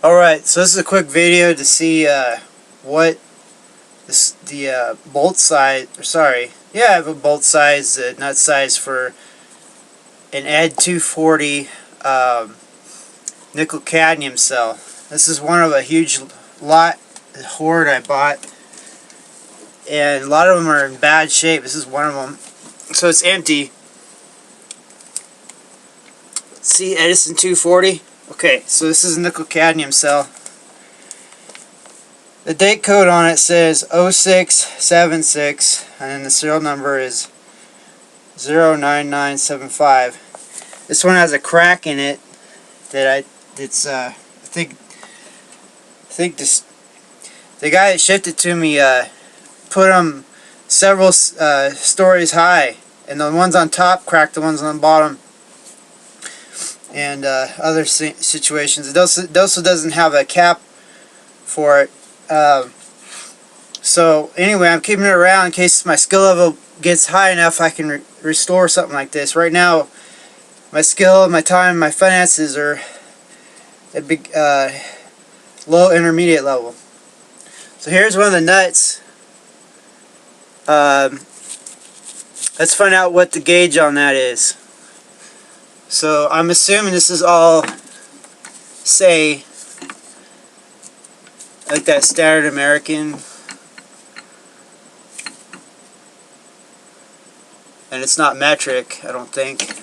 Alright, so this is a quick video to see what the bolt size, or sorry, yeah, I have a bolt size, nut size for an ED-240 nickel cadmium cell. This is one of a huge hoard I bought, and a lot of them are in bad shape. This is one of them. So it's empty. See, Edison 240? Okay, so this is a nickel cadmium cell. The date code on it says 0676, and then the serial number is 09975. This one has a crack in it that I think this, the guy that shipped it to me put them several stories high, and the ones on top cracked the ones on the bottom, and other situations. It also doesn't have a cap for it. So anyway, I'm keeping it around in case my skill level gets high enough I can restore something like this. Right now, my skill, my time, my finances are at big, low intermediate level. So here's one of the nuts. Let's find out what the gauge on that is. So I'm assuming this is all, say, like that standard American, and it's not metric, I don't think.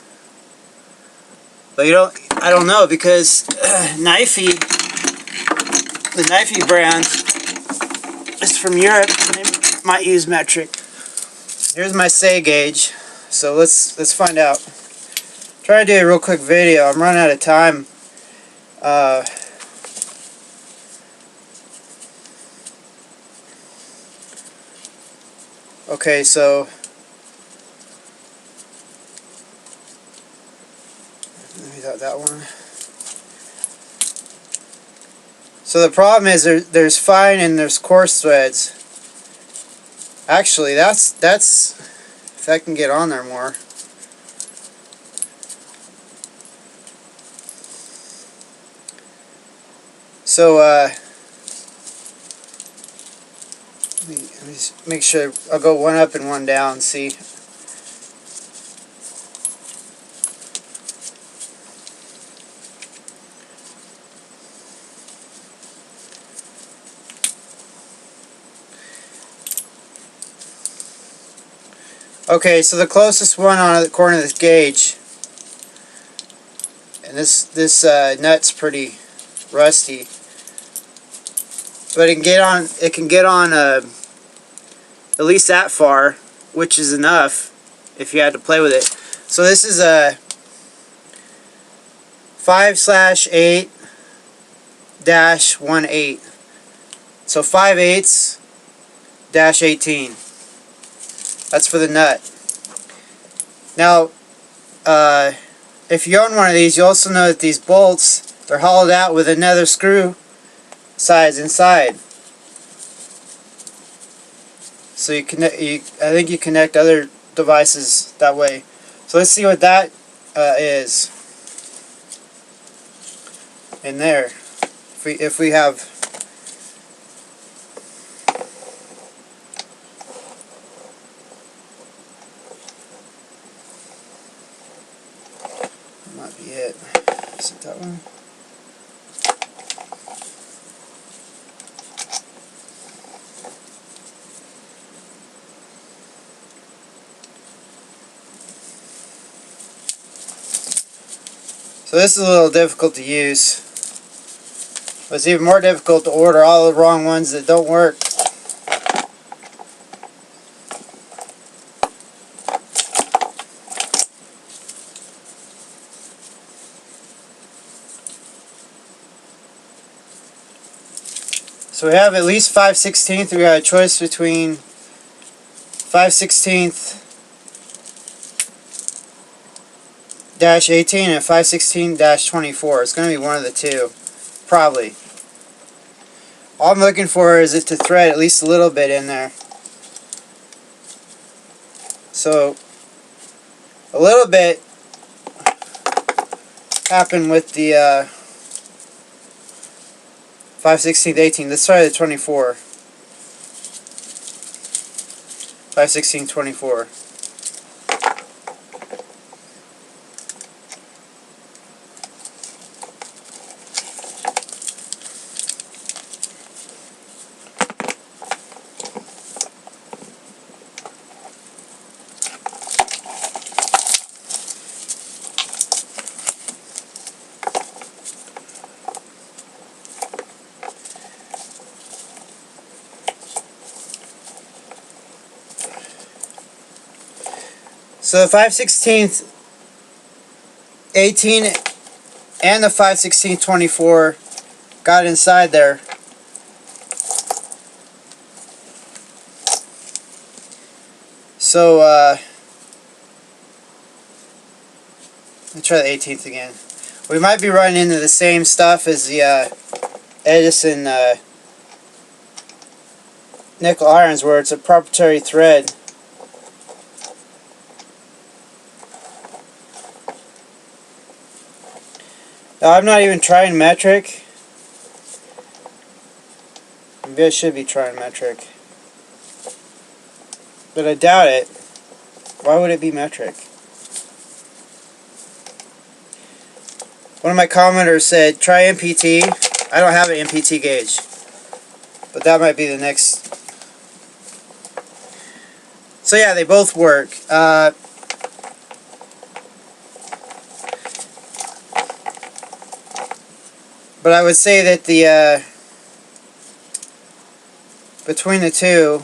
But I don't know, because the Knifey brand is from Europe, and they might use metric. Here's my say gauge, so let's find out. Try to do a real quick video. I'm running out of time. Okay, so maybe that one. So the problem is there's fine and there's coarse threads. Actually, that's if I can get on there more. So let me just make sure. I'll go one up and one down and see. Okay, so the closest one on the corner of this gauge, and this nut's pretty rusty, but it can get on at least that far, which is enough if you had to play with it. So this is a 5/8-18, so 5/8-18. That's for the nut. Now, if you own one of these, you also know that these bolts, they're hollowed out with another screw size inside. So I think you connect other devices that way. So let's see what that is in there. If we have. Might be it. Is it that one? So this is a little difficult to use. But it's even more difficult to order all the wrong ones that don't work. So we have at least 5/16. We got a choice between 5/16-18 and 5/16-24. It's going to be one of the two, probably. All I'm looking for is it to thread at least a little bit in there. So a little bit happened with the 5/16 18. Let's try the 24. 5/16 24. So the 5/16 18 and the 5/16 24 got inside there. So let's try the 18th again. We might be running into the same stuff as the Edison nickel irons, where it's a proprietary thread. Now, I'm not even trying metric. Maybe I should be trying metric, but I doubt it. Why would it be metric? One of my commenters said, try MPT. I don't have an MPT gauge, but that might be the next. So yeah, they both work. But I would say that the between the two,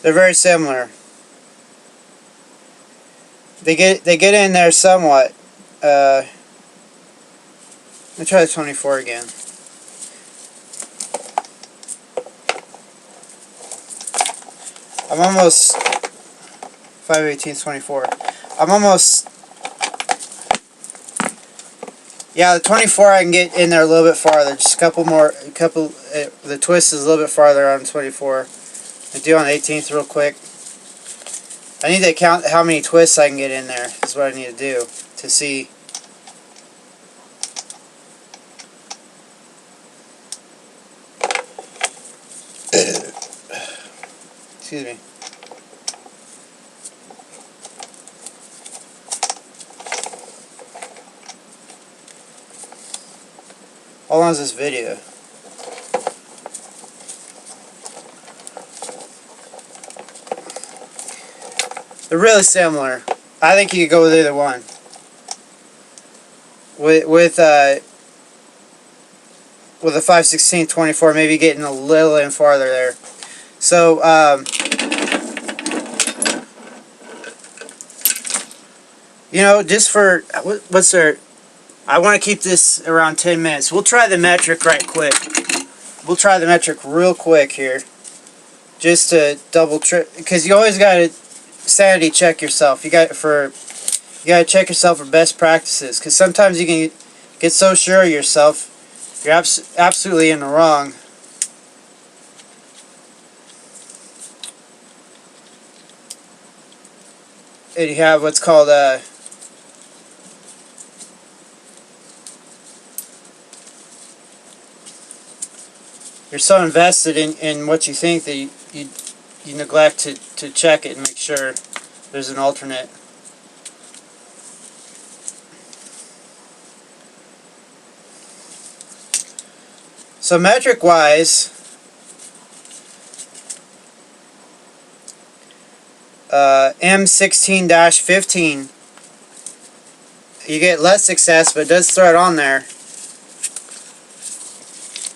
they're very similar. They get in there somewhat. Let me try the 24 again. I'm almost 5/18 24. I'm almost. Yeah, the 24 I can get in there a little bit farther. Just a couple more. The twist is a little bit farther on 24. I do on the 18th real quick. I need to count how many twists I can get in there. Is what I need to do to see. Excuse me. How long is this video? They're really similar. I think you could go with either one. With a 5/16 24, maybe getting a little in farther there. So you know, just for what's there? I want to keep this around 10 minutes. We'll try the metric right quick. We'll try the metric real quick here, just to double trip, because you always got to sanity check yourself. You got to check yourself for best practices, because sometimes you can get so sure of yourself, you're absolutely in the wrong. And you have what's called you're so invested in what you think that you neglect to check it and make sure there's an alternate. So metric wise, M16-15, you get less success, but it does throw it on there.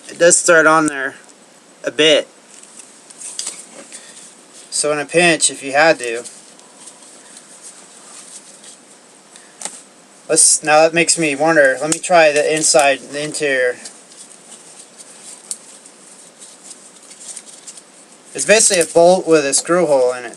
It does throw it on there a bit. So in a pinch, if you had to. Now that makes me wonder. Let me try the inside, the interior. It's basically a bolt with a screw hole in it.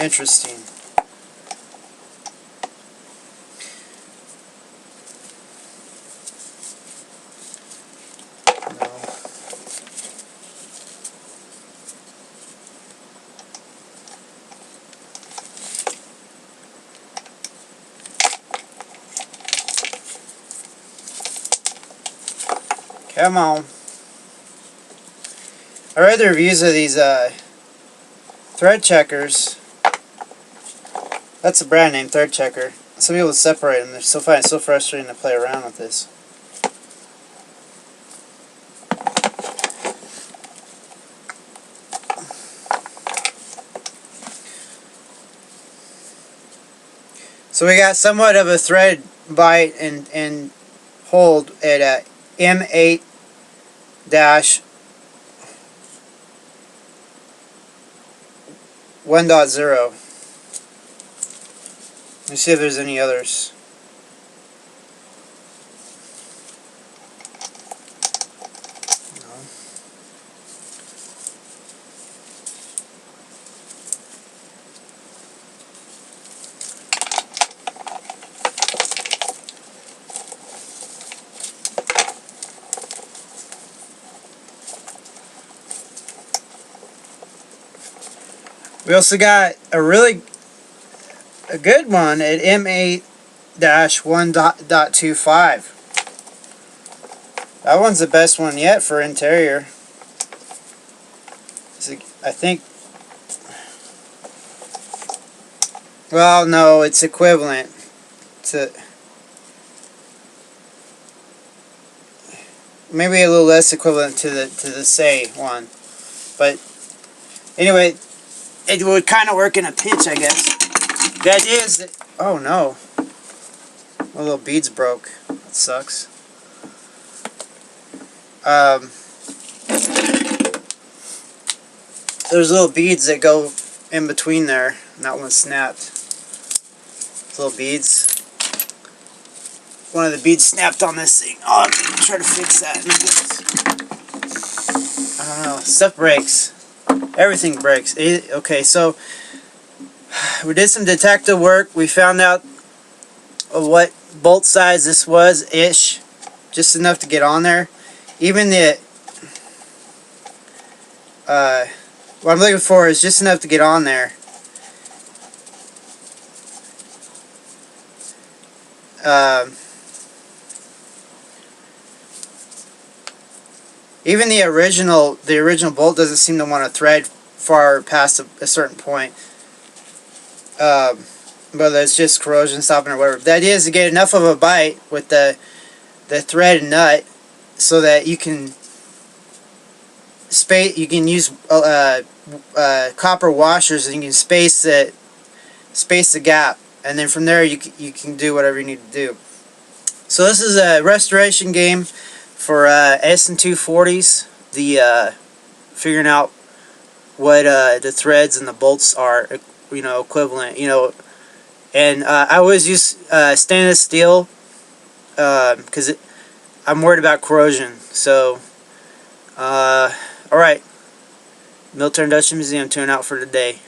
interesting. Come on. I read the reviews of these thread checkers. That's a brand name, thread checker. Some people separate them. They're so fine. It's so frustrating to play around with this. So we got somewhat of a thread bite and hold at a M8 1.0. Let me see if there's any others. No. We also got a good one at M8-1.25. That one's the best one yet for interior. I think. Well, no, it's equivalent to maybe a little less equivalent to the Say one, but anyway, it would kind of work in a pinch, I guess. The idea is that, oh no, my little beads broke. That sucks. There's little beads that go in between there, and that one snapped. Little beads. One of the beads snapped on this thing. Oh, I'm gonna try to fix that. I don't know. Stuff breaks. Everything breaks. Okay, so we did some detective work. We found out what bolt size this was, ish. Just enough to get on there. Even the what I'm looking for is just enough to get on there. Even the original bolt doesn't seem to want to thread far past a certain point. Whether it's just corrosion stopping or whatever. The idea is to get enough of a bite with the thread and nut so that you can use copper washers and you can space the gap, and then from there you can do whatever you need to do. So this is a restoration game for Edison 240s. The figuring out what the threads and the bolts are, equivalent, and I always use stainless steel because I'm worried about corrosion. So alright, Military Industrial Museum, tune out for today.